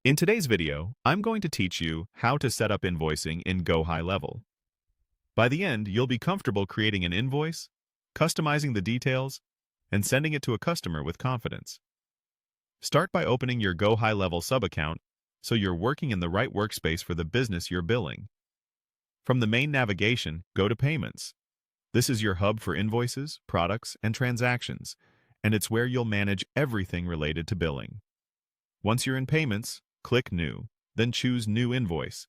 In today's video, I'm going to teach you how to set up invoicing in GoHighLevel. By the end, you'll be comfortable creating an invoice, customizing the details, and sending it to a customer with confidence. Start by opening your GoHighLevel sub-account so you're working in the right workspace for the business you're billing. From the main navigation, go to Payments. This is your hub for invoices, products, and transactions, and it's where you'll manage everything related to billing. Once you're in Payments, click New, then choose New Invoice.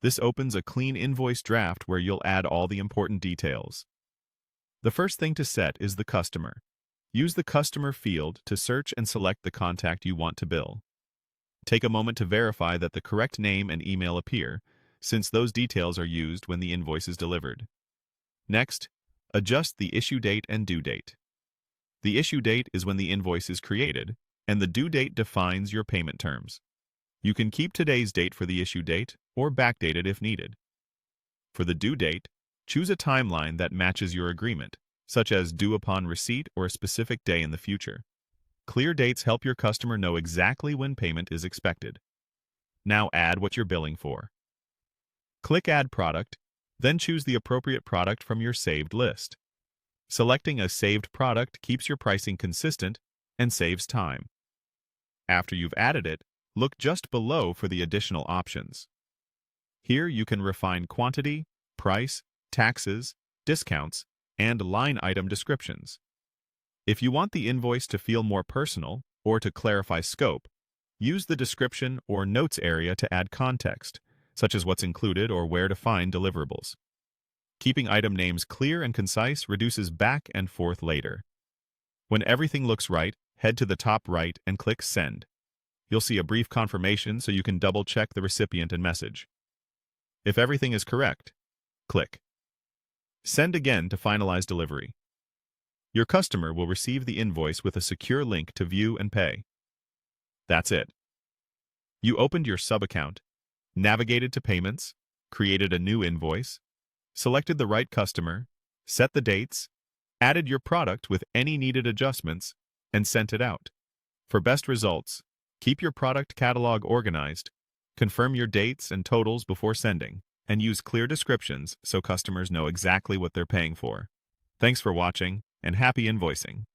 This opens a clean invoice draft where you'll add all the important details. The first thing to set is the customer. Use the Customer field to search and select the contact you want to bill. Take a moment to verify that the correct name and email appear, since those details are used when the invoice is delivered. Next, adjust the issue date and due date. The issue date is when the invoice is created, and the due date defines your payment terms. You can keep today's date for the issue date or backdate it if needed. For the due date, choose a timeline that matches your agreement, such as due upon receipt or a specific day in the future. Clear dates help your customer know exactly when payment is expected. Now add what you're billing for. Click Add Product, then choose the appropriate product from your saved list. Selecting a saved product keeps your pricing consistent and saves time. After you've added it, look just below for the additional options. Here you can refine quantity, price, taxes, discounts, and line item descriptions. If you want the invoice to feel more personal or to clarify scope, use the description or notes area to add context, such as what's included or where to find deliverables. Keeping item names clear and concise reduces back and forth later. When everything looks right, head to the top right and click Send. You'll see a brief confirmation so you can double-check the recipient and message. If everything is correct, click Send again to finalize delivery. Your customer will receive the invoice with a secure link to view and pay. That's it. You opened your sub-account, navigated to Payments, created a new invoice, selected the right customer, set the dates, added your product with any needed adjustments, and sent it out. For best results, keep your product catalog organized, confirm your dates and totals before sending, and use clear descriptions so customers know exactly what they're paying for. Thanks for watching, and happy invoicing!